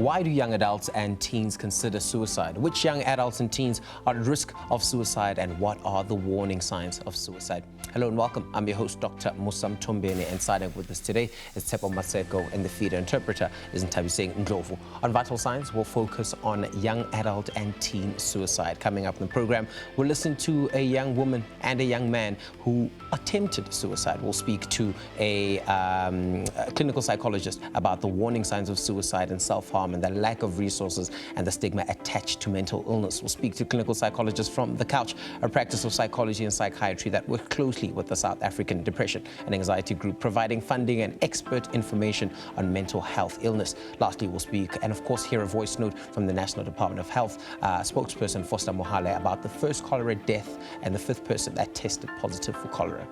Why do young adults and teens consider suicide? Which young adults and teens are at risk of suicide, and what are the warning signs of suicide? Hello and welcome. I'm your host, Dr. Musam Tombeni, and signing with us today is Tepo Maseko, and the feeder interpreter is SABC Ndlovu. On Vital Signs, we'll focus on young adult and teen suicide. Coming up in the program, we'll listen to a young woman and a young man who attempted suicide. We'll speak to a clinical psychologist about the warning signs of suicide and self-harm and the lack of resources and the stigma attached to mental illness. We'll speak to clinical psychologists from The Couch, a practice of psychology and psychiatry that work closely with the South African Depression and Anxiety Group, providing funding and expert information on mental health illness. Lastly, we'll speak and of course hear a voice note from the National Department of Health spokesperson Foster Mohale about the first cholera death and the fifth person that tested positive for cholera.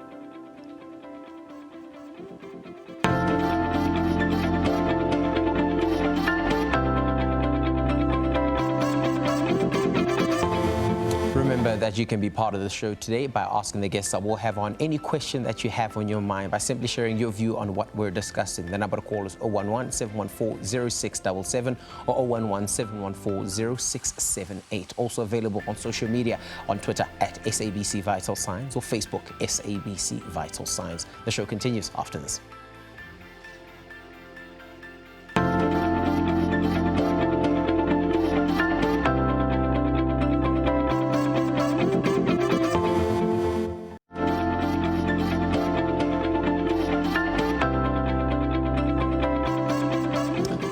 Remember that you can be part of the show today by asking the guests that we'll have on any question that you have on your mind by simply sharing your view on what we're discussing. The number to call is 011-714-0677 or 011-714-0678. Also available on social media on Twitter at SABC Vital Signs or Facebook SABC Vital Signs. The show continues after this.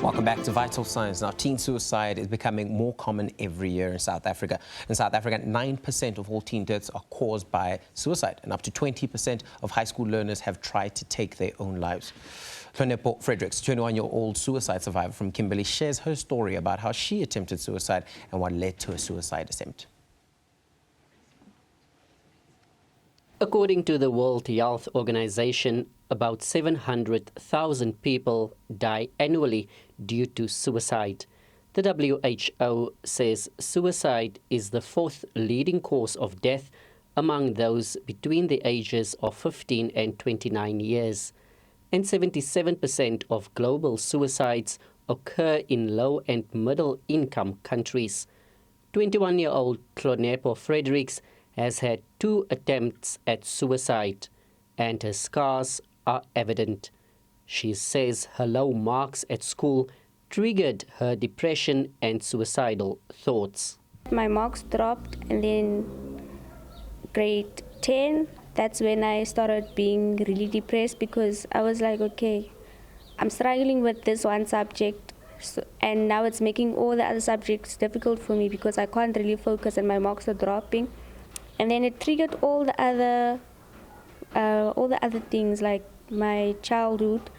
Welcome back to Vital Signs. Now, teen suicide is becoming more common every year in South Africa. In South Africa, 9% of all teen deaths are caused by suicide, and up to 20% of high school learners have tried to take their own lives. Hlonepho Fredericks, 21-year-old suicide survivor from Kimberley, shares her story about how she attempted suicide and what led to a suicide attempt. According to the World Health Organization, about 700,000 people die annually due to suicide. The WHO says suicide is the fourth leading cause of death among those between the ages of 15 and 29 years. And 77% of global suicides occur in low and middle income countries. 21-year-old Hlonepho Fredericks has had 2 attempts at suicide, and her scars are evident. She says her low marks at school triggered her depression and suicidal thoughts. My marks dropped, and then grade 10, that's when I started being really depressed, because I was like, okay, I'm struggling with this one subject, and now it's making all the other subjects difficult for me because I can't really focus and my marks are dropping. And then it triggered all the other things, like my childhood,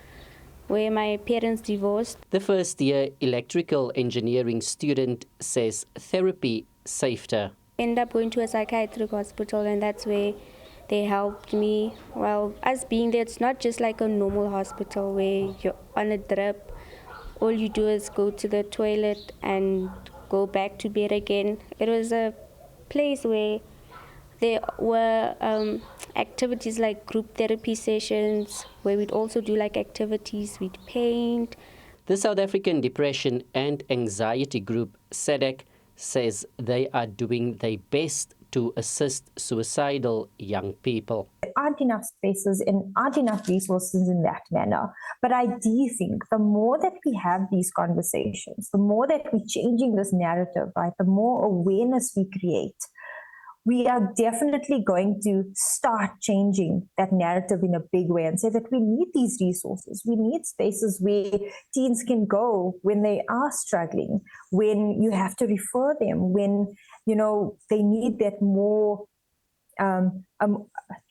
where my parents divorced. The first-year electrical engineering student says therapy saved her. Ended up going to a psychiatric hospital, and that's where they helped me. Well, us being there, it's not just like a normal hospital where you're on a drip. All you do is go to the toilet and go back to bed again. It was a place where there were activities like group therapy sessions where we'd also do like activities, we'd paint. The South African Depression and Anxiety Group, SADC, says they are doing their best to assist suicidal young people. There aren't enough spaces and aren't enough resources in that manner. But I do think the more that we have these conversations, the more that we're changing this narrative, right, the more awareness we create, we are definitely going to start changing that narrative in a big way and say that we need these resources. We need spaces where teens can go when they are struggling, when you have to refer them, when, you know, they need that more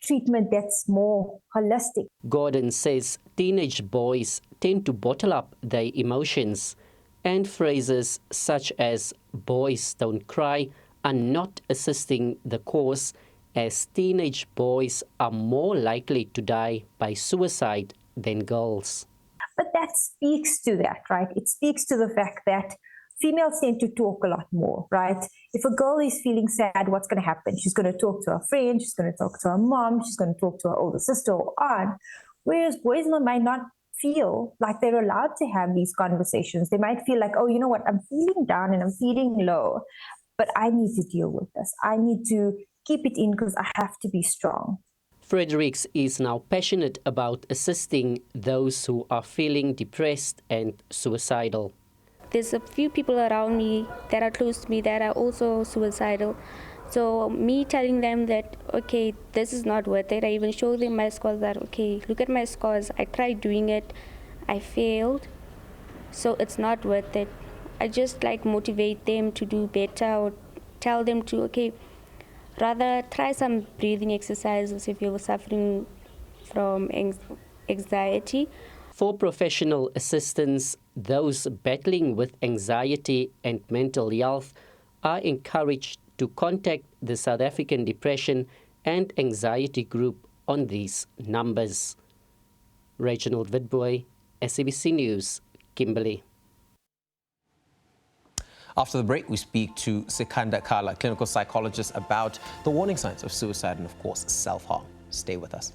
treatment that's more holistic. Gordon says teenage boys tend to bottle up their emotions, and phrases such as "boys don't cry" are not assisting the cause, as teenage boys are more likely to die by suicide than girls. But that speaks to that, right? It speaks to the fact that females tend to talk a lot more, right? If a girl is feeling sad, what's going to happen? She's going to talk to her friend, she's going to talk to her mom, she's going to talk to her older sister or aunt, whereas boys might not feel like they're allowed to have these conversations. They might feel like, oh, you know what, I'm feeling down and I'm feeling low, but I need to deal with this. I need to keep it in because I have to be strong. Fredericks is now passionate about assisting those who are feeling depressed and suicidal. There's a few people around me that are close to me that are also suicidal. So me telling them that, okay, this is not worth it. I even show them my scars that, okay, look at my scars. I tried doing it. I failed. So it's not worth it. I just like motivate them to do better or tell them to, okay, rather try some breathing exercises if you're suffering from anxiety. For professional assistance, those battling with anxiety and mental health are encouraged to contact the South African Depression and Anxiety Group on these numbers. Reginald Witboy, SABC News, Kimberley. After the break, we speak to Sikanda Kala, clinical psychologist, about the warning signs of suicide and, of course, self-harm. Stay with us.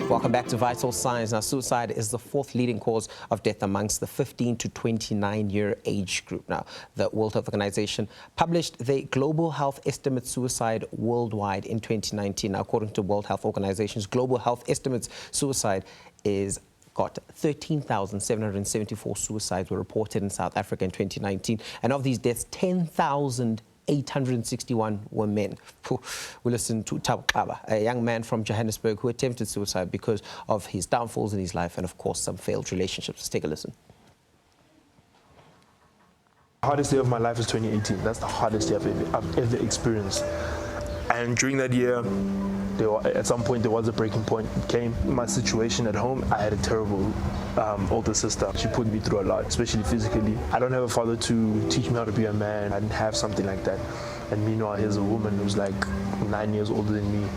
Welcome back to Vital Signs. Now, suicide is the fourth leading cause of death amongst the 15 to 29-year age group. Now, the World Health Organization published the Global Health Estimates Suicide Worldwide in 2019. Now, according to World Health Organization's Global Health Estimates, suicide is got 13,774 suicides were reported in South Africa in 2019. And of these deaths, 10,861 were men. We listened to Thabo Xaba, a young man from Johannesburg who attempted suicide because of his downfalls in his life and, of course, some failed relationships. Let's take a listen. The hardest day of my life is 2018. That's the hardest day I've ever experienced. And during that year, at some point there was a breaking point. It came my situation at home. I had a terrible older sister. She put me through a lot, especially physically. I don't have a father to teach me how to be a man. I didn't have something like that. And meanwhile, here's a woman who's like 9 years older than me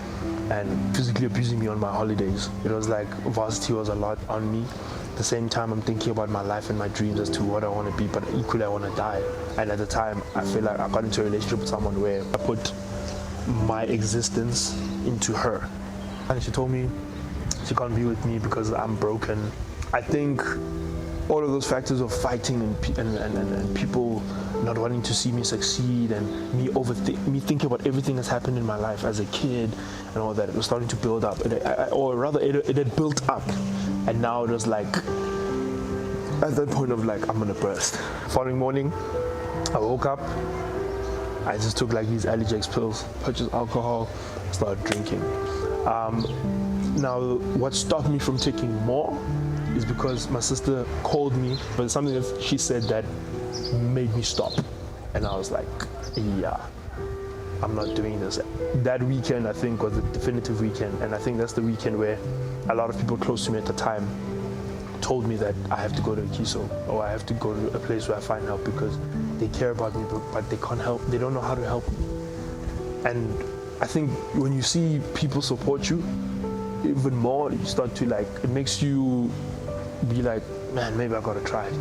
and physically abusing me on my holidays. It was like varsity was a lot on me. At the same time, I'm thinking about my life and my dreams as to what I want to be, but equally I want to die. And at the time, I feel like I got into a relationship with someone where I put my existence into her. And she told me she can't be with me because I'm broken. I think all of those factors of fighting and people not wanting to see me succeed and me thinking about everything that's happened in my life as a kid and all that, it was starting to build up. It had built up. And now it was like, at that point of like, I'm gonna burst. Following morning, I woke up, I just took like these Allergex pills, purchased alcohol, started drinking. Now, what stopped me from taking more is because my sister called me, but something that she said that made me stop. And I was like, yeah, I'm not doing this. That weekend, I think, was the definitive weekend. And I think that's the weekend where a lot of people close to me at the time told me that I have to go to a Kiso or I have to go to a place where I find help because they care about me, but they can't help. They don't know how to help me. And I think when you see people support you, even more, you start to like, it makes you be like, man, maybe I gotta try it.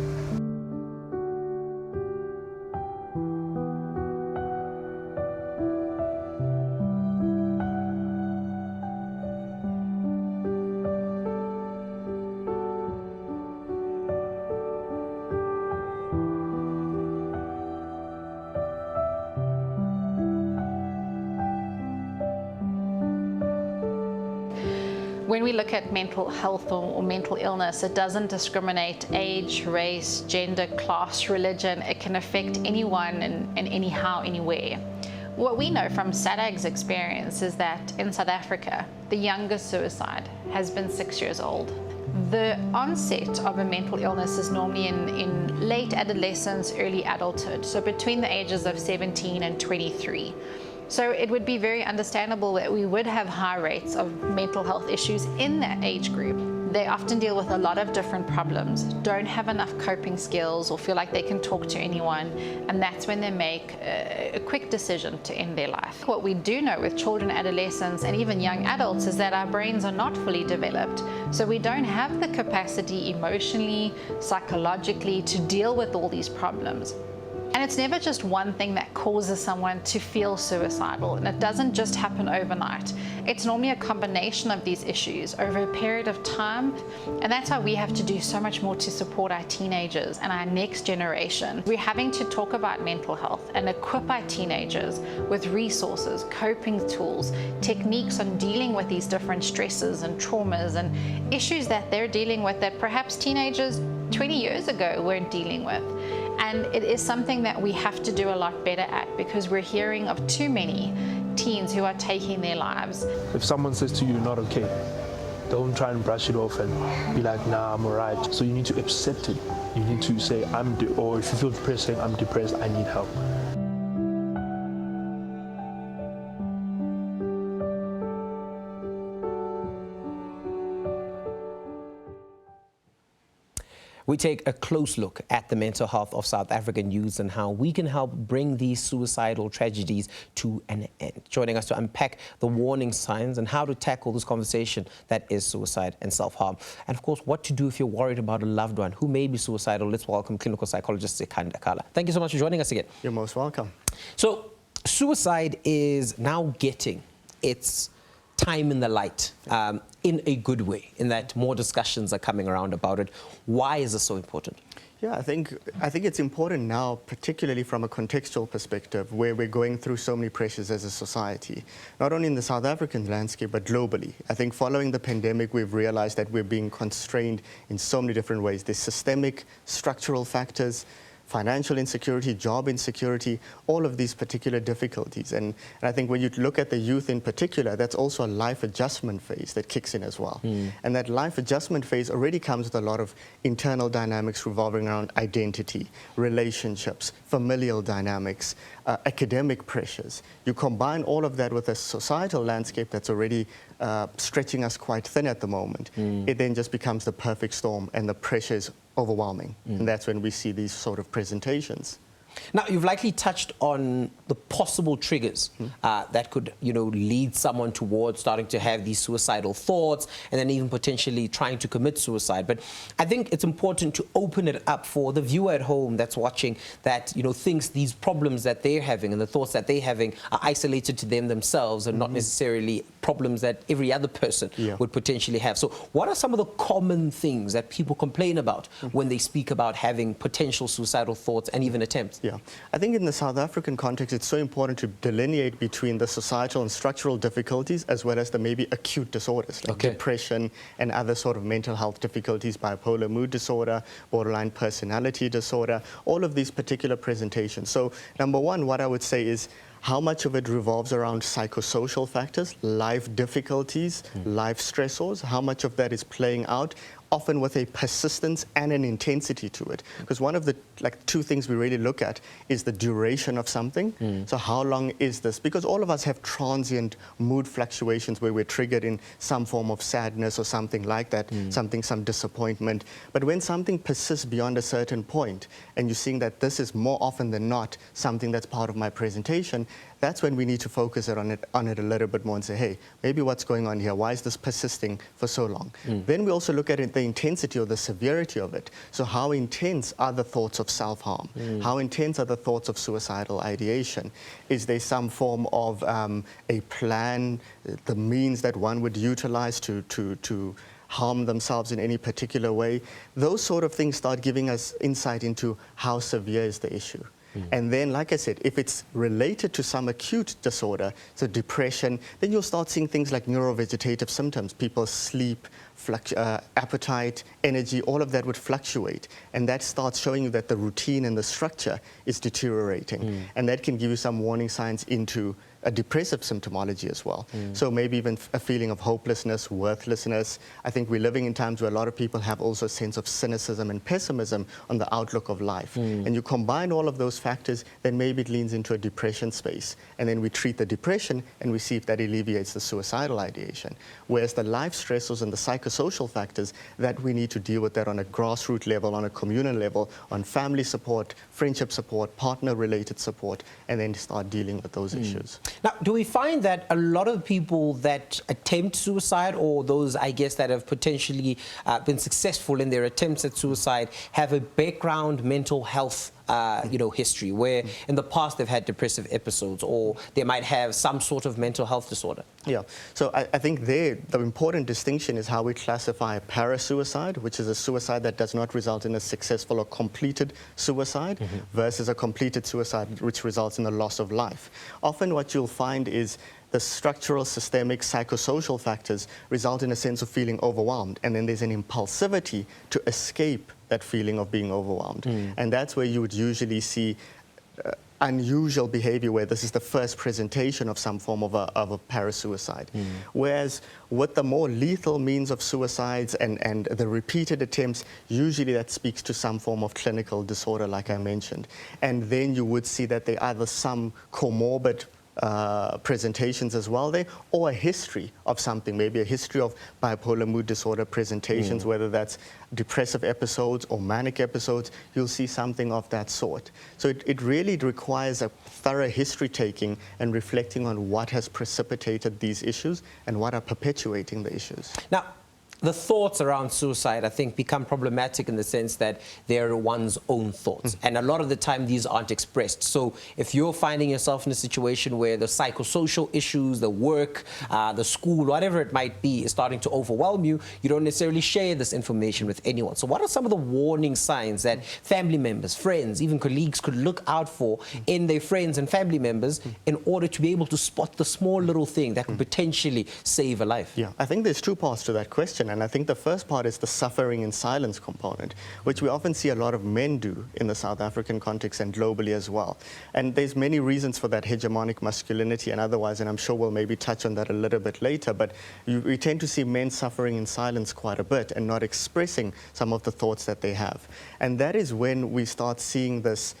When we look at mental health or mental illness, it doesn't discriminate age, race, gender, class, religion. It can affect anyone and anyhow, anywhere. What we know from SADAG's experience is that in South Africa, the youngest suicide has been 6 years old. The onset of a mental illness is normally in late adolescence, early adulthood, so between the ages of 17 and 23. So it would be very understandable that we would have high rates of mental health issues in that age group. They often deal with a lot of different problems, don't have enough coping skills or feel like they can talk to anyone, and that's when they make a quick decision to end their life. What we do know with children, adolescents, and even young adults is that our brains are not fully developed, so we don't have the capacity emotionally, psychologically to deal with all these problems. And it's never just one thing that causes someone to feel suicidal, and it doesn't just happen overnight. It's normally a combination of these issues over a period of time, and that's why we have to do so much more to support our teenagers and our next generation. We're having to talk about mental health and equip our teenagers with resources, coping tools, techniques on dealing with these different stresses and traumas and issues that they're dealing with that perhaps teenagers 20 years ago weren't dealing with. And it is something that we have to do a lot better at, because we're hearing of too many teens who are taking their lives. If someone says to you, you're not okay, don't try and brush it off and be like, nah, I'm alright. So you need to accept it. You need to say, or if you feel depressed, saying, I'm depressed, I need help. We take a close look at the mental health of South African youths and how we can help bring these suicidal tragedies to an end. Joining us to unpack the warning signs and how to tackle this conversation that is suicide and self-harm. And of course, what to do if you're worried about a loved one who may be suicidal. Let's welcome clinical psychologist Sekanda Kala. Thank you so much for joining us again. You're most welcome. So, suicide is now getting its time in the light, in a good way, in that more discussions are coming around about it. Why is this so important? Yeah, I think it's important now, particularly from a contextual perspective, where we're going through so many pressures as a society, not only in the South African landscape, but globally. I think following the pandemic, we've realized that we're being constrained in so many different ways. There's systemic, structural factors, financial insecurity, job insecurity, all of these particular difficulties. And I think when you look at the youth in particular, that's also a life adjustment phase that kicks in as well. And that life adjustment phase already comes with a lot of internal dynamics revolving around identity, relationships, familial dynamics, academic pressures. You combine all of that with a societal landscape that's already stretching us quite thin at the moment. It then just becomes the perfect storm, and the pressure is overwhelming. And that's when we see these sort of presentations. Now, you've likely touched on the possible triggers that could, lead someone towards starting to have these suicidal thoughts and then even potentially trying to commit suicide. But I think it's important to open it up for the viewer at home that's watching that, thinks these problems that they're having and the thoughts that they're having are isolated to them themselves and not necessarily problems that every other person would potentially have. So what are some of the common things that people complain about when they speak about having potential suicidal thoughts and even attempts? Yeah, I think in the South African context, it's so important to delineate between the societal and structural difficulties as well as the maybe acute disorders like depression and other sort of mental health difficulties, bipolar mood disorder, borderline personality disorder, all of these particular presentations. So number one, what I would say is how much of it revolves around psychosocial factors, life difficulties, life stressors, how much of that is playing out, often with a persistence and an intensity to it. Because one of the two things we really look at is the duration of something. So how long is this? Because all of us have transient mood fluctuations where we're triggered in some form of sadness or something like that, some disappointment. But when something persists beyond a certain point, and you're seeing that this is more often than not something that's part of my presentation, that's when we need to focus on it a little bit more and say, hey, maybe what's going on here? Why is this persisting for so long? Then we also look at the intensity or the severity of it. So how intense are the thoughts of self-harm? How intense are the thoughts of suicidal ideation? Is there some form of a plan, the means that one would utilize to harm themselves in any particular way? Those sort of things start giving us insight into how severe is the issue. And then, like I said, if it's related to some acute disorder, so depression, then you'll start seeing things like neurovegetative symptoms. People's sleep, appetite, energy, all of that would fluctuate. And that starts showing you that the routine and the structure is deteriorating. And that can give you some warning signs into a depressive symptomology as well. So maybe even a feeling of hopelessness, worthlessness. I think we're living in times where a lot of people have also a sense of cynicism and pessimism on the outlook of life. And you combine all of those factors, then maybe it leans into a depression space. And then we treat the depression and we see if that alleviates the suicidal ideation. Whereas the life stressors and the psychosocial factors, that we need to deal with that on a grassroots level, on a communal level, on family support, friendship support, partner-related support, and then start dealing with those issues. Now, do we find that a lot of people that attempt suicide, or those, I guess, that have potentially been successful in their attempts at suicide, have a background mental health history, where in the past they've had depressive episodes, or they might have some sort of mental health disorder? Yeah, so I think the important distinction is how we classify parasuicide, which is a suicide that does not result in a successful or completed suicide, versus a completed suicide which results in the loss of life. Often what you'll find is the structural, systemic, psychosocial factors result in a sense of feeling overwhelmed, and then there's an impulsivity to escape that feeling of being overwhelmed. And that's where you would usually see unusual behavior, where this is the first presentation of some form of a parasuicide. Whereas with the more lethal means of suicides and the repeated attempts, usually that speaks to some form of clinical disorder, like I mentioned. And then you would see that there are either some comorbid presentations as well there, or a history of something, maybe a history of bipolar mood disorder presentations, whether that's depressive episodes or manic episodes, you'll see something of that sort. So it really requires a thorough history taking and reflecting on what has precipitated these issues and what are perpetuating the issues. Now, the thoughts around suicide, I think, become problematic in the sense that they're one's own thoughts. And a lot of the time, these aren't expressed. So if you're finding yourself in a situation where the psychosocial issues, the work, the school, whatever it might be, is starting to overwhelm you, you don't necessarily share this information with anyone. So what are some of the warning signs that family members, friends, even colleagues could look out for in their friends and family members in order to be able to spot the small little thing that could potentially save a life? Yeah, I think there's two parts to that question. And I think the first part is the suffering in silence component, which we often see a lot of men do in the South African context and globally as well. And there's many reasons for that hegemonic masculinity and otherwise, and I'm sure we'll maybe touch on that a little bit later, but we tend to see men suffering in silence quite a bit and not expressing some of the thoughts that they have. And that is when we start seeing this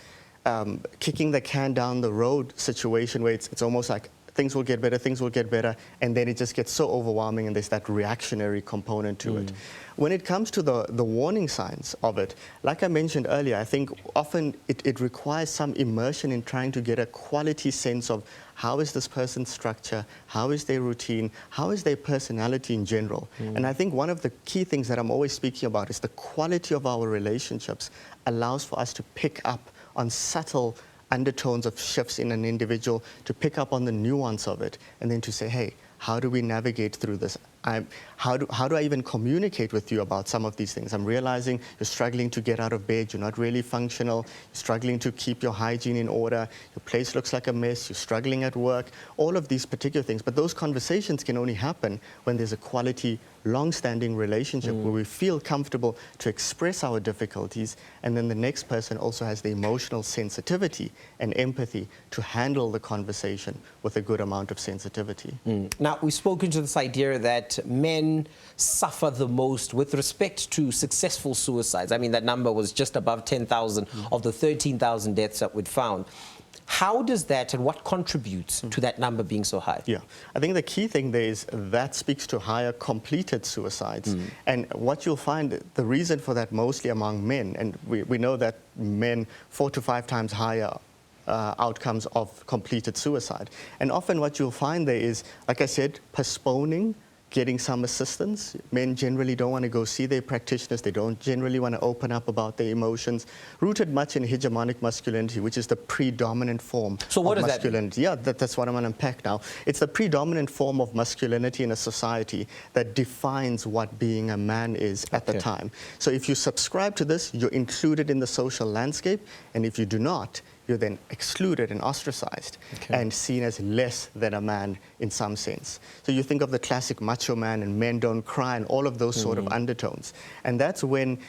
kicking the can down the road situation, where it's almost like things will get better, and then it just gets so overwhelming and there's that reactionary component to it. When it comes to the warning signs of it, like I mentioned earlier, I think often it requires some immersion in trying to get a quality sense of how is this person's structure, how is their routine, how is their personality in general. And I think one of the key things that I'm always speaking about is the quality of our relationships allows for us to pick up on subtle undertones of shifts in an individual, to pick up on the nuance of it, and then to say, hey, how do we navigate through this? How do I even communicate with you about some of these things? I'm realizing you're struggling to get out of bed, you're not really functional, you're struggling to keep your hygiene in order, your place looks like a mess, you're struggling at work, all of these particular things. But those conversations can only happen when there's a quality, long-standing relationship where we feel comfortable to express our difficulties, and then the next person also has the emotional sensitivity and empathy to handle the conversation with a good amount of sensitivity. Now, we've spoken to this idea that men suffer the most with respect to successful suicides. I mean, that number was just above 10,000 of the 13,000 deaths that we'd found. How does that and what contributes to that number being so high? Yeah, I think the key thing there is that speaks to higher completed suicides. And what you'll find, the reason for that mostly among men, and we know that men 4 to 5 times higher outcomes of completed suicide. And often what you'll find there is, like I said, postponing getting some assistance. Men generally don't want to go see their practitioners. They don't generally want to open up about their emotions. Rooted much in hegemonic masculinity, which is the predominant form of masculinity. Yeah, that's what I'm going to unpack now. It's the predominant form of masculinity in a society that defines what being a man is at the time. So if you subscribe to this, you're included in the social landscape, and if you do not, you're then excluded and ostracized and seen as less than a man in some sense. So you think of the classic macho man and men don't cry and all of those sort of undertones. And that's when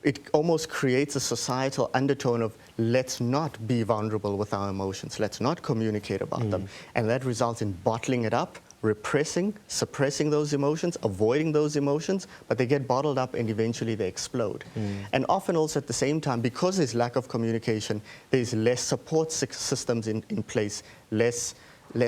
it almost creates a societal undertone of let's not be vulnerable with our emotions, let's not communicate about them. And that results in bottling it up, repressing, suppressing those emotions, avoiding those emotions, but they get bottled up and eventually they explode. And often also at the same time, because there's lack of communication, there's less support systems in place, less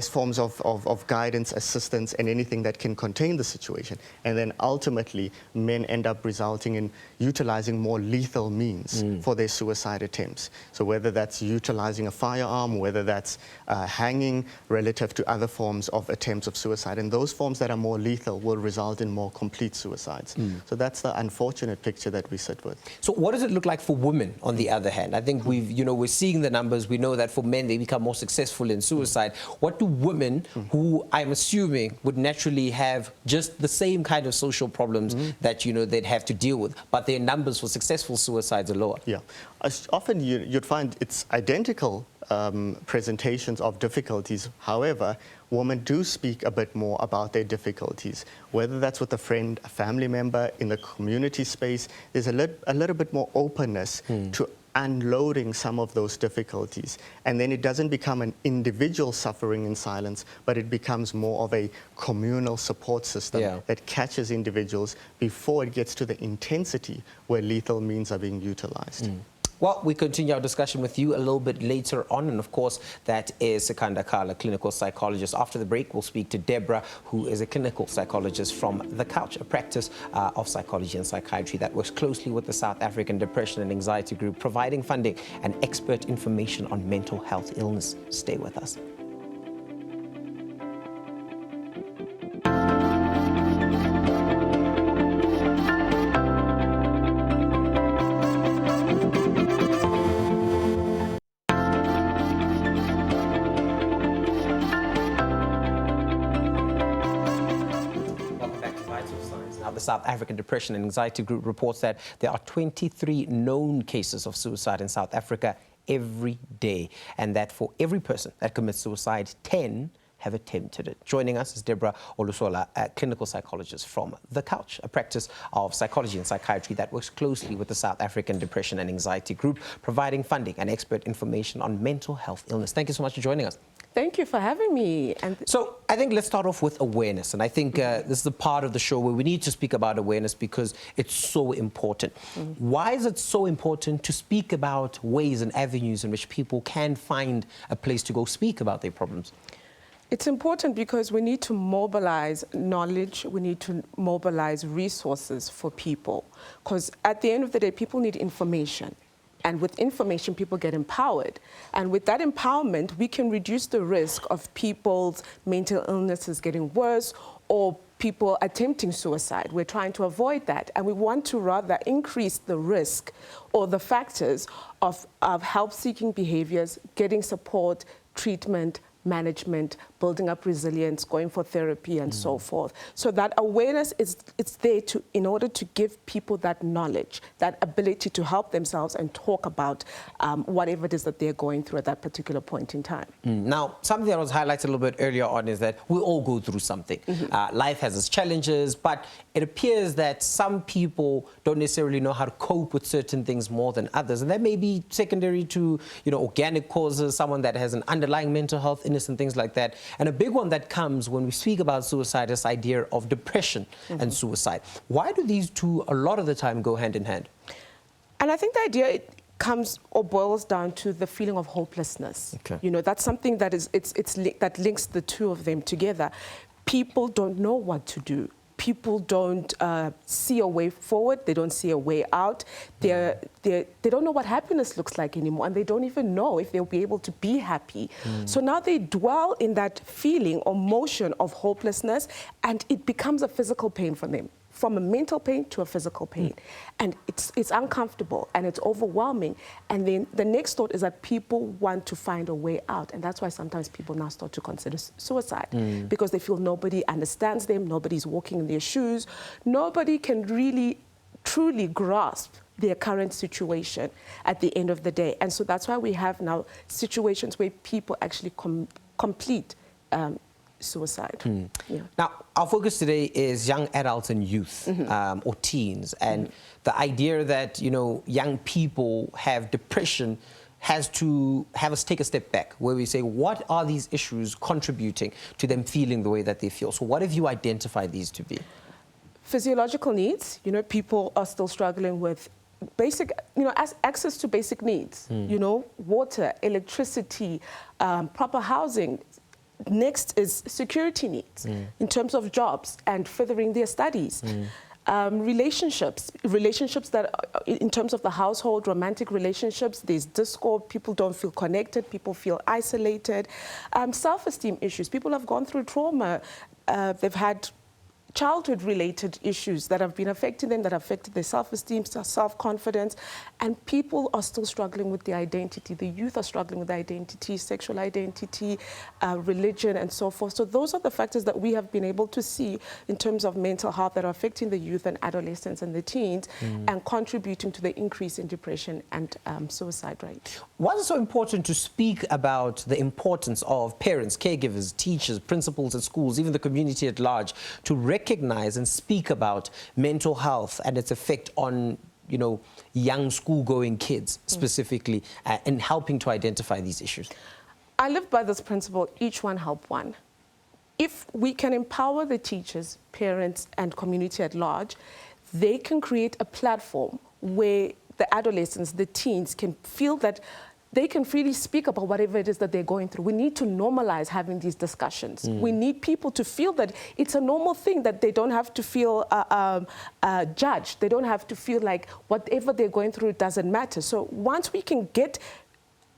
forms of guidance, assistance, and anything that can contain the situation. And then ultimately, men end up resulting in utilizing more lethal means for their suicide attempts. So whether that's utilizing a firearm, whether that's hanging relative to other forms of attempts of suicide. And those forms that are more lethal will result in more complete suicides. So that's the unfortunate picture that we sit with. So what does it look like for women, on the other hand? I think we're seeing the numbers. We know that for men, they become more successful in suicide. What do women, who I'm assuming would naturally have just the same kind of social problems that, they'd have to deal with, but their numbers for successful suicides are lower? Yeah. Often you'd find it's identical presentations of difficulties. However, women do speak a bit more about their difficulties, whether that's with a friend, a family member, in the community space. There's a little bit more openness to unloading some of those difficulties. And then it doesn't become an individual suffering in silence, but it becomes more of a communal support system that catches individuals before it gets to the intensity where lethal means are being utilized. Well, we continue our discussion with you a little bit later on, and of course, that is Sekanda Kala, clinical psychologist. After the break, we'll speak to Deborah, who is a clinical psychologist from The Couch, a practice of psychology and psychiatry that works closely with the South African Depression and Anxiety Group, providing funding and expert information on mental health illness. Stay with us. The South African Depression and Anxiety Group reports that there are 23 known cases of suicide in South Africa every day, and that for every person that commits suicide, 10 have attempted it. Joining us is Deborah Olusola, a clinical psychologist from The Couch, a practice of psychology and psychiatry that works closely with the South African Depression and Anxiety Group, providing funding and expert information on mental health illness. Thank you so much for joining us. Thank you for having me. So I think let's start off with awareness. And I think this is the part of the show where we need to speak about awareness because it's so important. Why is it so important to speak about ways and avenues in which people can find a place to go speak about their problems? It's important because we need to mobilize knowledge, we need to mobilize resources for people. Because at the end of the day, people need information. And with information, people get empowered. And with that empowerment, we can reduce the risk of people's mental illnesses getting worse or people attempting suicide. We're trying to avoid that. And we want to rather increase the risk or the factors of help-seeking behaviors, getting support, treatment, management, building up resilience, going for therapy, and so forth. So that awareness it's there in order to give people that knowledge, that ability to help themselves and talk about whatever it is that they're going through at that particular point in time. Now, something that was highlighted a little bit earlier on is that we all go through something. Life has its challenges, but it appears that some people don't necessarily know how to cope with certain things more than others. And that may be secondary to, organic causes, someone that has an underlying mental health illness and things like that. And a big one that comes when we speak about suicide is this idea of depression and suicide. Why do these two a lot of the time go hand in hand? And I think the idea comes or boils down to the feeling of hopelessness. Okay. That's something that that links the two of them together. People don't know what to do. People don't see a way forward. They don't see a way out. They don't know what happiness looks like anymore, and they don't even know if they'll be able to be happy. So now they dwell in that feeling or motion of hopelessness, and it becomes a physical pain for them. From a mental pain to a physical pain. And it's uncomfortable and it's overwhelming. And then the next thought is that people want to find a way out. And that's why sometimes people now start to consider suicide because they feel nobody understands them, nobody's walking in their shoes, nobody can really truly grasp their current situation at the end of the day. And so that's why we have now situations where people actually complete suicide. Yeah. Now, our focus today is young adults and youth, or teens, and the idea that, you know, young people have depression has to have us take a step back, where we say, what are these issues contributing to them feeling the way that they feel? So what have you identified these to be? Physiological needs, you know, people are still struggling with basic, you know, access to basic needs, you know, water, electricity, proper housing. Next is security needs in terms of jobs and furthering their studies. Relationships that, in terms of the household, romantic relationships, there's discord, people don't feel connected, people feel isolated. Self-esteem issues, people have gone through trauma, they've had childhood-related issues that have been affecting them, that have affected their self-esteem, self-confidence, and people are still struggling with their identity. The youth are struggling with identity, sexual identity, religion, and so forth. So those are the factors that we have been able to see in terms of mental health that are affecting the youth and adolescents and the teens and contributing to the increase in depression and suicide rate. Why is it so important to speak about the importance of parents, caregivers, teachers, principals at schools, even the community at large, to recognize and speak about mental health and its effect on, you know, young school-going kids specifically, and helping to identify these issues? I live by this principle, each one help one. If we can empower the teachers, parents, and community at large, they can create a platform where the adolescents, the teens, can feel that they can freely speak about whatever it is that they're going through. We need to normalize having these discussions. We need people to feel that it's a normal thing, that they don't have to feel judged. They don't have to feel like whatever they're going through doesn't matter. So once we can get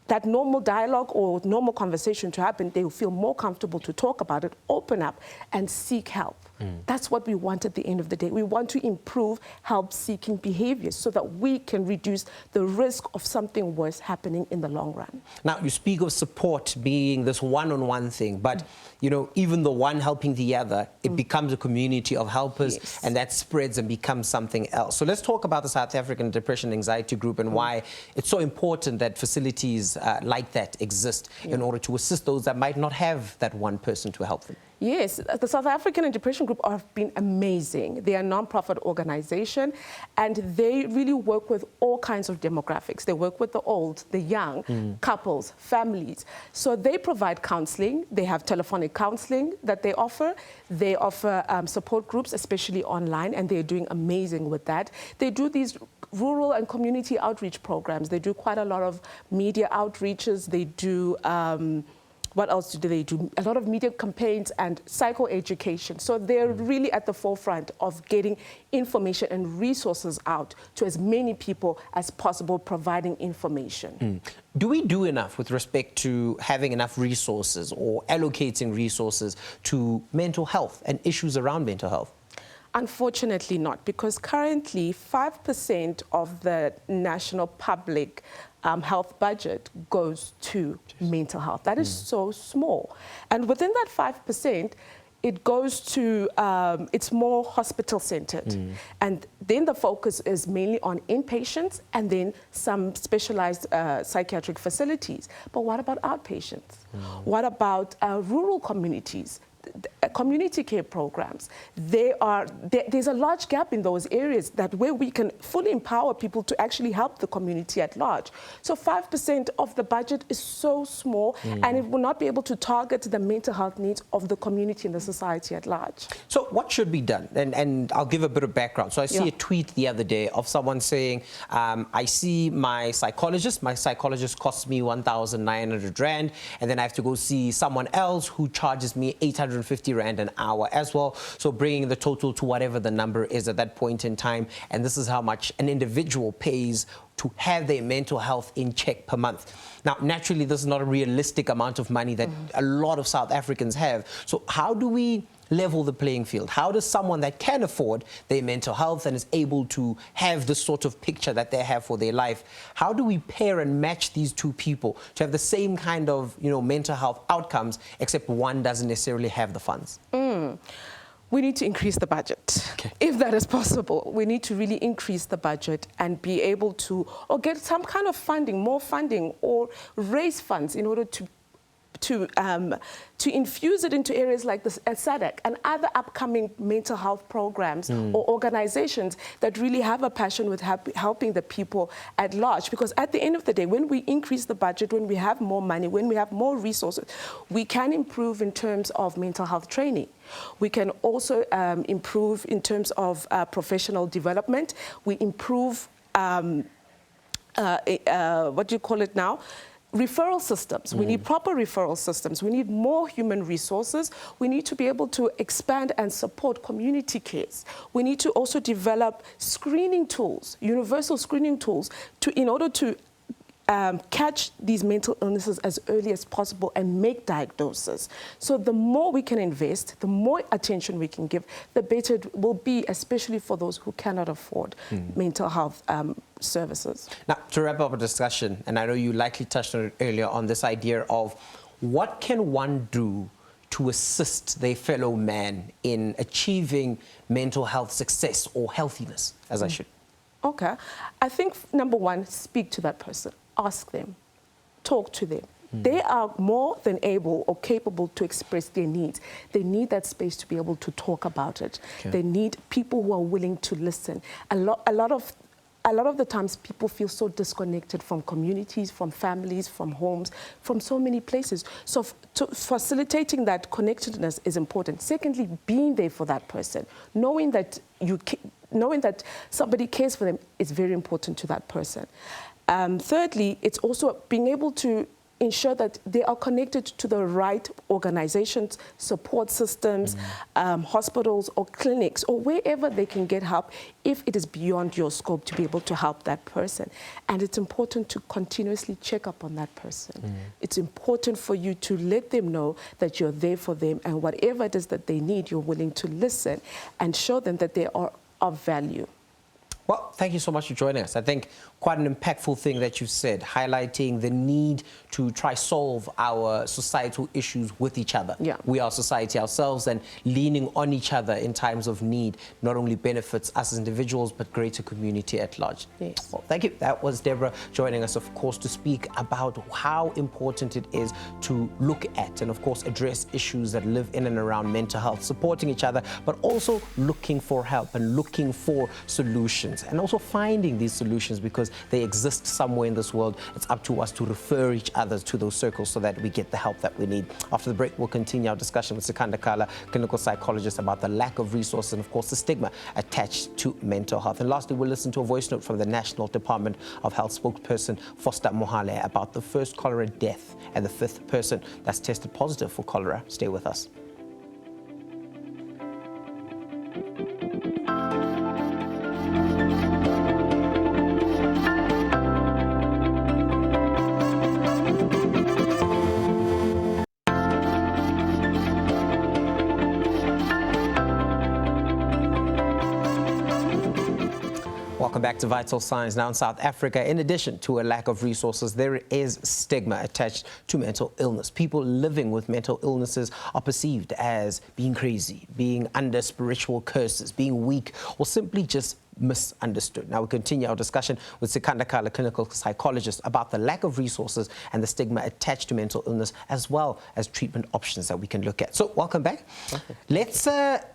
that normal dialogue or normal conversation to happen, they will feel more comfortable to talk about it, open up, and seek help. That's what we want at the end of the day. We want to improve help-seeking behaviors so that we can reduce the risk of something worse happening in the long run. Now, you speak of support being this one-on-one thing, but, you know, even the one helping the other, it becomes a community of helpers, and that spreads and becomes something else. So let's talk about the South African Depression Anxiety Group and why it's so important that facilities like that exist in order to assist those that might not have that one person to help them. Yes, the South African Depression Group have been amazing. They are a non-profit organization, and they really work with all kinds of demographics. They work with the old, the young, couples, families. So they provide counseling. They have telephonic counseling that they offer. They offer support groups, especially online, and they're doing amazing with that. They do these rural and community outreach programs. They do quite a lot of media outreaches. They do what else do they do? A lot of media campaigns and psychoeducation. So they're really at the forefront of getting information and resources out to as many people as possible, providing information. Do we do enough with respect to having enough resources or allocating resources to mental health and issues around mental health? Unfortunately not, because currently 5% of the national public health budget goes to mental health. That is so small. And within that 5%, it goes to, it's more hospital-centered. And then the focus is mainly on inpatients and then some specialized psychiatric facilities. But what about outpatients? What about rural communities? Community care programs, there's a large gap in those areas that where we can fully empower people to actually help the community at large. So 5% of the budget is so small, and it will not be able to target the mental health needs of the community and the society at large. So what should be done? And I'll give a bit of background. So I see a tweet the other day of someone saying, I see my psychologist costs me 1,900 Rand, and then I have to go see someone else who charges me 850 Rand an hour as well. So bringing the total to whatever the number is at that point in time. And this is how much an individual pays to have their mental health in check per month. Now, naturally, this is not a realistic amount of money that a lot of South Africans have. So how do we level the playing field? How does someone that can afford their mental health and is able to have this sort of picture that they have for their life, how do we pair and match these two people to have the same kind of, you know, mental health outcomes, except one doesn't necessarily have the funds? We need to increase the budget. Okay. If that is possible, we need to really increase the budget and be able to, or get some kind of funding, more funding, or raise funds in order to infuse it into areas like the SADC and other upcoming mental health programs or organizations that really have a passion with helping the people at large. Because at the end of the day, when we increase the budget, when we have more money, when we have more resources, we can improve in terms of mental health training. We can also improve in terms of professional development. We improve, what do you call it now? Referral systems. We need proper referral systems. We need more human resources. We need to be able to expand and support community cares. We need to also develop screening tools, universal screening tools, in order to catch these mental illnesses as early as possible and make diagnoses. So the more we can invest, the more attention we can give, the better it will be, especially for those who cannot afford mental health services. Now, to wrap up our discussion, and I know you likely touched on it earlier, on this idea of what can one do to assist their fellow man in achieving mental health success or healthiness, as I should? Okay. I think, number one, speak to that person. Ask them. Talk to them. They are more than able or capable to express their needs. They need that space to be able to talk about it. Okay. They need people who are willing to listen. A lot of the times people feel so disconnected from communities, from families, from homes, from so many places. So facilitating that connectedness is important. Secondly, being there for that person, knowing that somebody cares for them is very important to that person. Thirdly, it's also being able to ensure that they are connected to the right organizations, support systems, hospitals or clinics, or wherever they can get help if it is beyond your scope to be able to help that person. And it's important to continuously check up on that person. It's important for you to let them know that you're there for them, and whatever it is that they need, you're willing to listen and show them that they are of value. Well, thank you so much for joining us. I think quite an impactful thing that you've said, highlighting the need to try solve our societal issues with each other. Yeah. We are society ourselves, and leaning on each other in times of need not only benefits us as individuals, but greater community at large. Yes. Well, thank you. That was Deborah joining us, of course, to speak about how important it is to look at and, of course, address issues that live in and around mental health, supporting each other, but also looking for help and looking for solutions, and also finding these solutions, because they exist somewhere in this world. It's up to us to refer each other to those circles so that we get the help that we need. After the break, we'll continue our discussion with Sikanda Kala, clinical psychologist, about the lack of resources and, of course, the stigma attached to mental health. And lastly, we'll listen to a voice note from the National Department of Health spokesperson Foster Mohale about the first cholera death and the fifth person that's tested positive for cholera. Stay with us. Welcome back to Vital Signs. Now in South Africa, in addition to a lack of resources, there is stigma attached to mental illness. People living with mental illnesses are perceived as being crazy, being under spiritual curses, being weak, or simply just misunderstood. Now we continue our discussion with Sikanda Kala, clinical psychologist, about the lack of resources and the stigma attached to mental illness, as well as treatment options that we can look at. So welcome back. Okay. Let's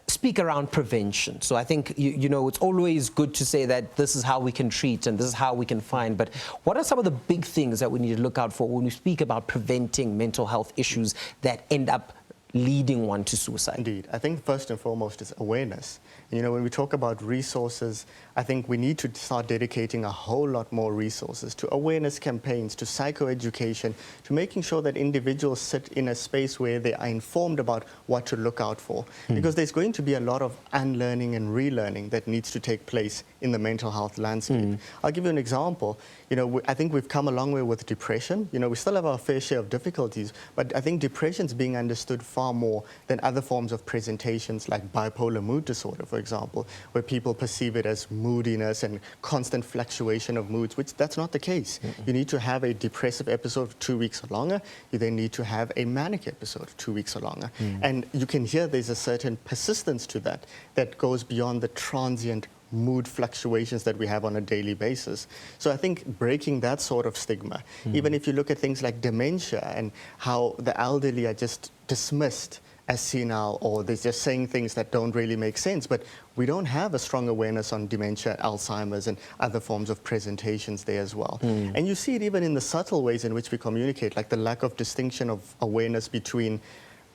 speak around prevention. So I think, you know, it's always good to say that this is how we can treat and this is how we can find, but what are some of the big things that we need to look out for when we speak about preventing mental health issues that end up leading one to suicide? Indeed. I think first and foremost is awareness. You know, when we talk about resources, I think we need to start dedicating a whole lot more resources to awareness campaigns, to psychoeducation, to making sure that individuals sit in a space where they are informed about what to look out for. Because there's going to be a lot of unlearning and relearning that needs to take place in the mental health landscape. I'll give you an example. You know, I think we've come a long way with depression. You know, we still have our fair share of difficulties, but I think depression's being understood far more than other forms of presentations like bipolar mood disorder, for example, where people perceive it as moodiness and constant fluctuation of moods, which that's not the case. You need to have a depressive episode of 2 weeks or longer. You then need to have a manic episode of 2 weeks or longer. And you can hear there's a certain persistence to that that goes beyond the transient mood fluctuations that we have on a daily basis. So I think breaking that sort of stigma, even if you look at things like dementia and how the elderly are just dismissed as senile, or they're just saying things that don't really make sense, but we don't have a strong awareness on dementia, Alzheimer's, and other forms of presentations there as well. And you see it even in the subtle ways in which we communicate, like the lack of distinction of awareness between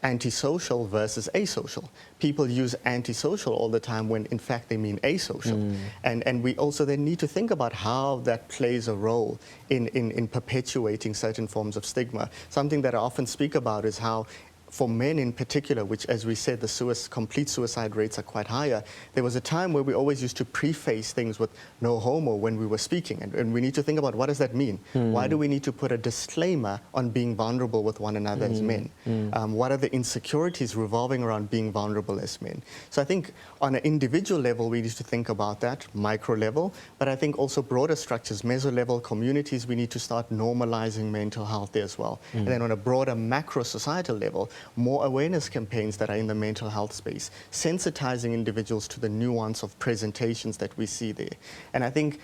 antisocial versus asocial. People use antisocial all the time when in fact they mean asocial. And we also then need to think about how that plays a role in perpetuating certain forms of stigma. Something that I often speak about is how for men in particular, which, as we said, the complete suicide rates are quite higher, there was a time where we always used to preface things with no homo when we were speaking. And we need to think about, what does that mean? Why do we need to put a disclaimer on being vulnerable with one another as men? What are the insecurities revolving around being vulnerable as men? So I think on an individual level, we need to think about that, micro level, but I think also broader structures, meso level, communities, we need to start normalizing mental health there as well. And then on a broader macro societal level, more awareness campaigns that are in the mental health space, sensitizing individuals to the nuance of presentations that we see there. And I think,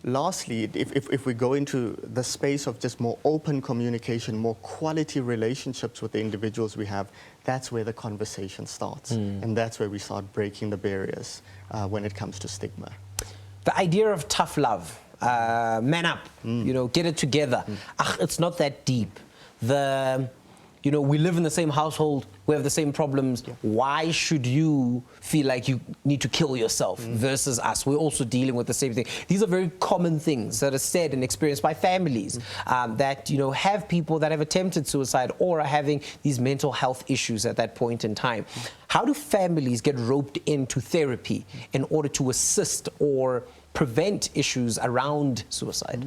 lastly, if we go into the space of just more open communication, more quality relationships with the individuals we have, that's where the conversation starts. And that's where we start breaking the barriers when it comes to stigma. The idea of tough love, man up, you know, get it together. It's not that deep. You know, we live in the same household, we have the same problems. Why should you feel like you need to kill yourself versus us? We're also dealing with the same thing. These are very common things that are said and experienced by families that, you know, have people that have attempted suicide or are having these mental health issues at that point in time. How do families get roped into therapy in order to assist or prevent issues around suicide?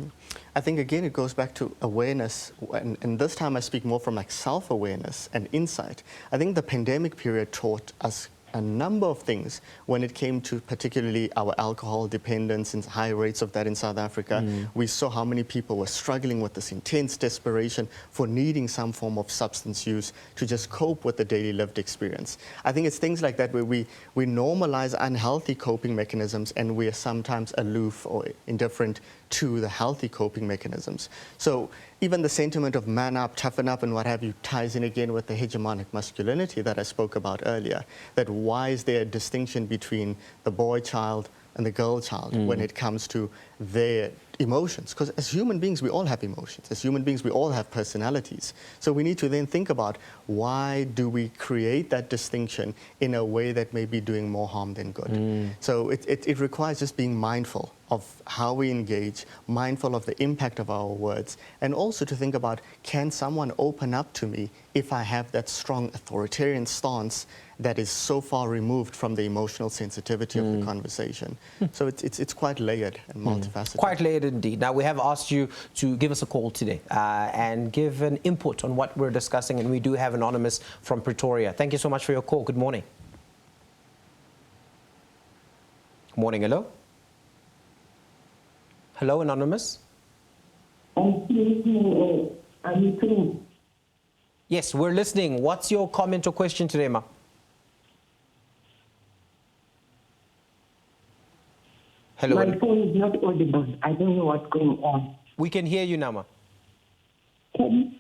I think, again, it goes back to awareness, and this time I speak more from like self-awareness and insight. I think the pandemic period taught us a number of things when it came to particularly our alcohol dependence and high rates of that in South Africa. We saw how many people were struggling with this intense desperation for needing some form of substance use to just cope with the daily lived experience. I think it's things like that where we normalize unhealthy coping mechanisms and we are sometimes aloof or indifferent to the healthy coping mechanisms. So even the sentiment of man up, toughen up, and what have you ties in again with the hegemonic masculinity that I spoke about earlier. That why is there a distinction between the boy child and the girl child when it comes to their emotions? Because as human beings, we all have emotions. As human beings, we all have personalities. So we need to then think about, why do we create that distinction in a way that may be doing more harm than good? So it requires just being mindful of how we engage, mindful of the impact of our words, and also to think about, can someone open up to me if I have that strong authoritarian stance that is so far removed from the emotional sensitivity of the conversation? So it's quite layered and multifaceted. Quite layered indeed. Now, we have asked you to give us a call today and give an input on what we're discussing, and we do have Anonymous from Pretoria. Thank you so much for your call. Good morning. Morning, hello? Hello, Anonymous? Yes, we're listening. What's your comment or question today, ma? Hello. My phone is not audible. I don't know what's going on. We can hear you now, ma. Can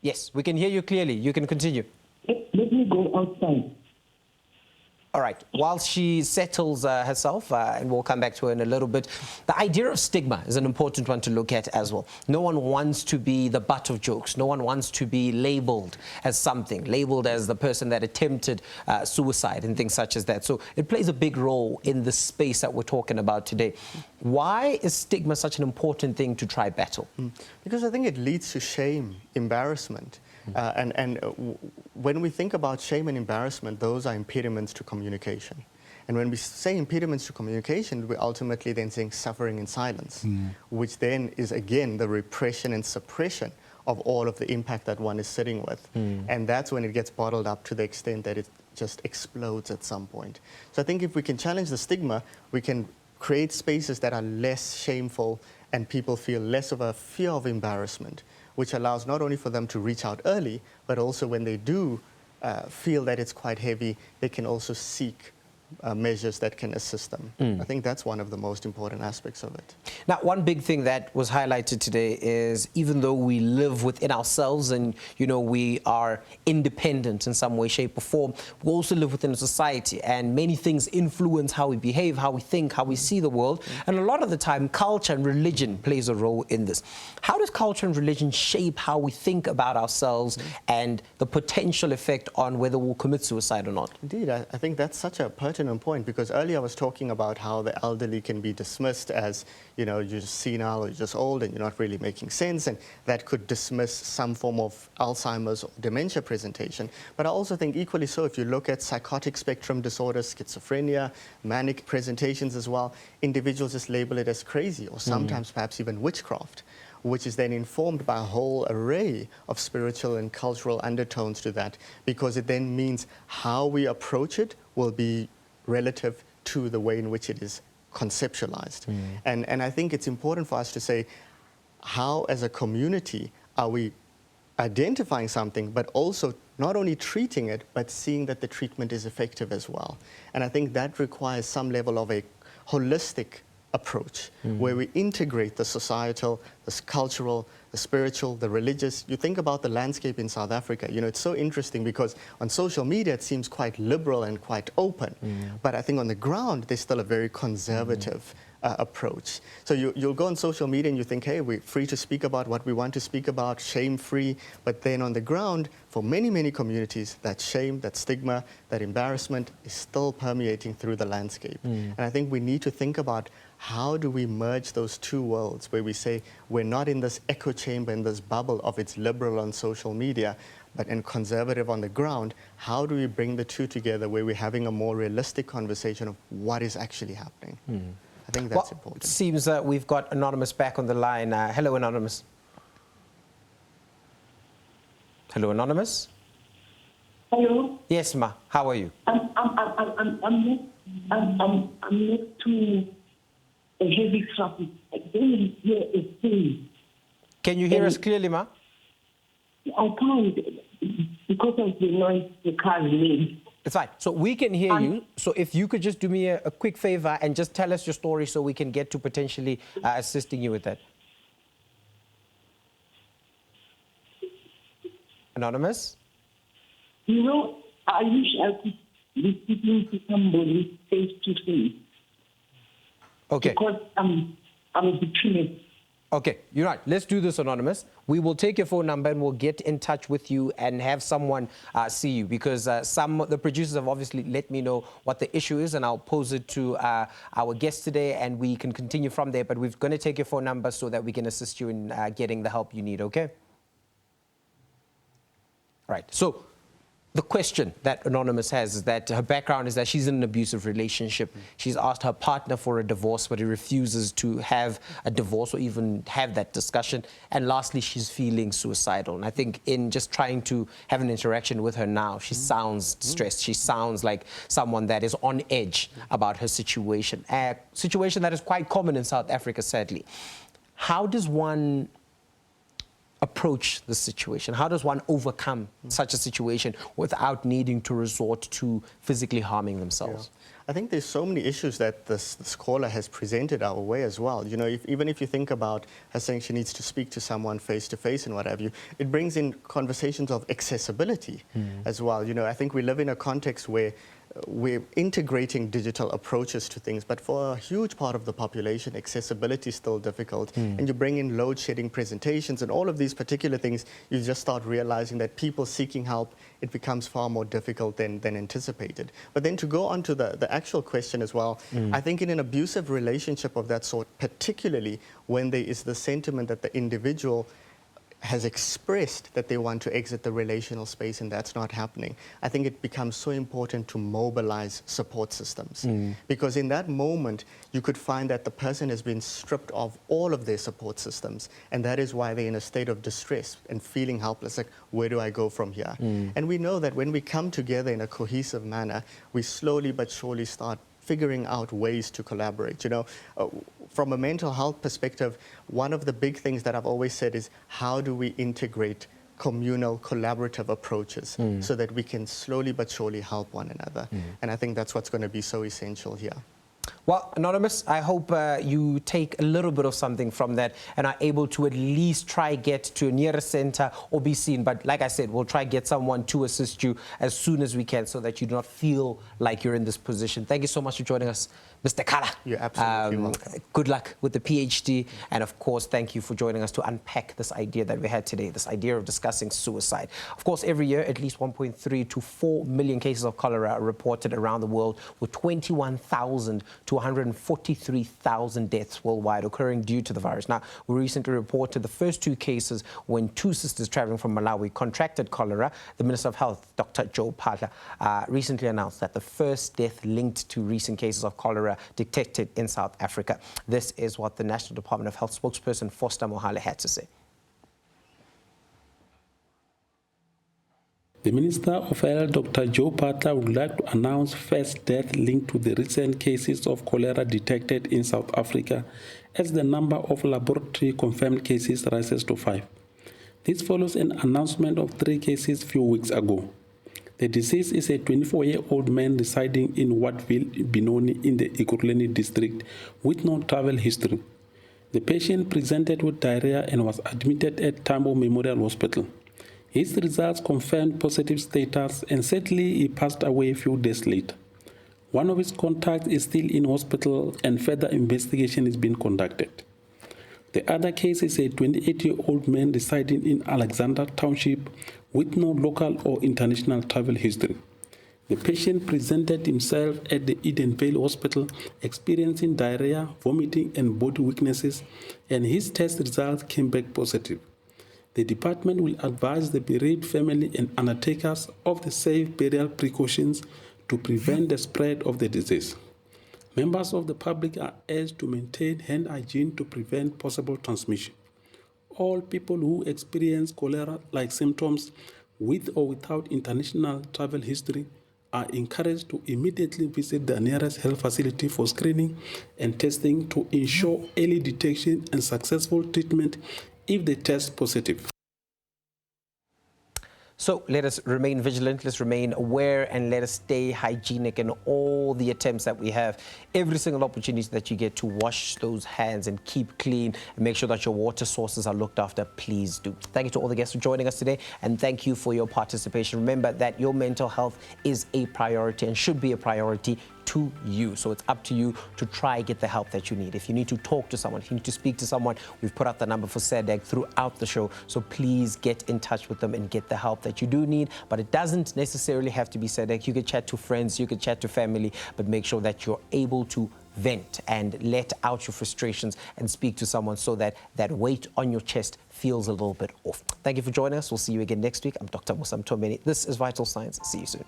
Yes, we can hear you clearly. You can continue. let me go outside. All right. While she settles herself, and we'll come back to her in a little bit, the idea of stigma is an important one to look at as well. No one wants to be the butt of jokes. No one wants to be labeled as something, labeled as the person that attempted suicide and things such as that. So it plays a big role in the space that we're talking about today. Why is stigma such an important thing to try battle? Because I think it leads to shame, embarrassment. When we think about shame and embarrassment, those are impediments to communication. And when we say impediments to communication, we're ultimately then saying suffering in silence, which then is, again, the repression and suppression of all of the impact that one is sitting with. And that's when it gets bottled up to the extent that it just explodes at some point. So I think if we can challenge the stigma, we can create spaces that are less shameful and people feel less of a fear of embarrassment, which allows not only for them to reach out early, but also when they do feel that it's quite heavy, they can also seek measures that can assist them. I think that's one of the most important aspects of it. Now, one big thing that was highlighted today is even though we live within ourselves and, you know, we are independent in some way, shape or form, we also live within a society, and many things influence how we behave, how we think, how we see the world. And a lot of the time, culture and religion plays a role in this. How does culture and religion shape how we think about ourselves and the potential effect on whether we'll commit suicide or not? Indeed, I think that's such a pertinent point, because earlier I was talking about how the elderly can be dismissed as, you know, you're just senile or you're just old and you're not really making sense, and that could dismiss some form of Alzheimer's or dementia presentation. But I also think equally so, if you look at psychotic spectrum disorders, schizophrenia, manic presentations as well, individuals just label it as crazy or sometimes perhaps even witchcraft, which is then informed by a whole array of spiritual and cultural undertones to that, because it then means how we approach it will be relative to the way in which it is conceptualized. And I think it's important for us to say, how as a community are we identifying something, but also not only treating it, but seeing that the treatment is effective as well. And I think that requires some level of a holistic approach where we integrate the societal, the cultural, the spiritual, the religious. You think about the landscape in South Africa, you know, it's so interesting because on social media it seems quite liberal and quite open, but I think on the ground there's still a very conservative approach. So you'll go on social media and you think, hey, we're free to speak about what we want to speak about, shame-free, but then on the ground, for many, many communities, that shame, that stigma, that embarrassment is still permeating through the landscape. And I think we need to think about how do we merge those two worlds where we say we're not in this echo chamber, in this bubble of it's liberal on social media, but in conservative on the ground. How do we bring the two together where we're having a more realistic conversation of what is actually happening? I think that's important. It seems that we've got Anonymous back on the line. Hello, Anonymous. Hello, Anonymous. Hello. Yes, ma. How are you? I'm next to a heavy traffic. I don't hear a thing. Can you hear us clearly, ma? I can't because of the noise the car made. It's fine. So we can hear you. So if you could just do me a quick favor and just tell us your story so we can get to potentially assisting you with that. Anonymous? You know, I wish I could be speaking to somebody face to face. Okay. Because I'm depressed. Okay, you're right. Let's do this, Anonymous. We will take your phone number and we'll get in touch with you and have someone see you, because the producers have obviously let me know what the issue is, and I'll pose it to our guest today and we can continue from there. But we're going to take your phone number so that we can assist you in getting the help you need, okay? Right. So the question that Anonymous has is that her background is that she's in an abusive relationship. She's asked her partner for a divorce, but he refuses to have a divorce or even have that discussion. And lastly, she's feeling suicidal. And I think in just trying to have an interaction with her now, she sounds stressed. She sounds like someone that is on edge about her situation, a situation that is quite common in South Africa, sadly. How does one approach the situation? How does one overcome such a situation without needing to resort to physically harming themselves? Yeah. I think there's so many issues that this caller has presented our way as well. You know, even if you think about her saying she needs to speak to someone face to face and what have you, it brings in conversations of accessibility as well. You know, I think we live in a context where we're integrating digital approaches to things, but for a huge part of the population, accessibility is still difficult. And you bring in load shedding presentations and all of these particular things, you just start realizing that people seeking help, it becomes far more difficult than anticipated. But then to go on to the actual question as well, I think in an abusive relationship of that sort, particularly when there is the sentiment that the individual has expressed that they want to exit the relational space and that's not happening, I think it becomes so important to mobilize support systems. Because in that moment, you could find that the person has been stripped of all of their support systems, and that is why they're in a state of distress and feeling helpless, like, where do I go from here? And we know that when we come together in a cohesive manner, we slowly but surely start figuring out ways to collaborate. You know, from a mental health perspective, one of the big things that I've always said is, how do we integrate communal, collaborative approaches so that we can slowly but surely help one another. And I think that's what's going to be so essential here. Well, Anonymous, I hope you take a little bit of something from that and are able to at least try get to a nearest center or be seen. But like I said, we'll try get someone to assist you as soon as we can so that you do not feel like you're in this position. Thank you so much for joining us, Mr. Kala. You're absolutely welcome. Good luck with the PhD. And of course, thank you for joining us to unpack this idea that we had today, this idea of discussing suicide. Of course, every year, at least 1.3 to 4 million cases of cholera are reported around the world, with 21,000 to 143,000 deaths worldwide occurring due to the virus. Now, we recently reported the first 2 cases when 2 sisters traveling from Malawi contracted cholera. The Minister of Health, Dr. Joe Phaahla, recently announced that the first death linked to recent cases of cholera detected in South Africa. This is what the National Department of Health spokesperson Foster Mohale had to say. The Minister of Health, Dr. Joe Phaahla, would like to announce first death linked to the recent cases of cholera detected in South Africa as the number of laboratory-confirmed cases rises to 5. This follows an announcement of 3 cases a few weeks ago. The deceased is a 24-year-old man residing in Wattville, Benoni in the Ekurhuleni district with no travel history. The patient presented with diarrhea and was admitted at Tambo Memorial Hospital. His results confirmed positive status, and sadly, he passed away a few days later. One of his contacts is still in hospital, and further investigation is being conducted. The other case is a 28-year-old man residing in Alexander Township with no local or international travel history. The patient presented himself at the Edenvale Hospital experiencing diarrhea, vomiting, and body weaknesses, and his test results came back positive. The department will advise the bereaved family and undertakers of the safe burial precautions to prevent the spread of the disease. Members of the public are urged to maintain hand hygiene to prevent possible transmission. All people who experience cholera-like symptoms with or without international travel history are encouraged to immediately visit the nearest health facility for screening and testing to ensure early detection and successful treatment if they test positive. So let us remain vigilant, let's remain aware, and let us stay hygienic in all the attempts that we have. Every single opportunity that you get to wash those hands and keep clean and make sure that your water sources are looked after, please do. Thank you to all the guests for joining us today, and thank you for your participation. Remember that your mental health is a priority and should be a priority to you. So it's up to you to try get the help that you need. If you need to talk to someone, if you need to speak to someone, we've put out the number for SADC throughout the show. So please get in touch with them and get the help that you do need. But it doesn't necessarily have to be SADC. You could chat to friends, you could chat to family, but make sure that you're able to vent and let out your frustrations and speak to someone so that that weight on your chest feels a little bit off. Thank you for joining us. We'll see you again next week. I'm Dr. Musam Tombeni. This is Vital Science. See you soon.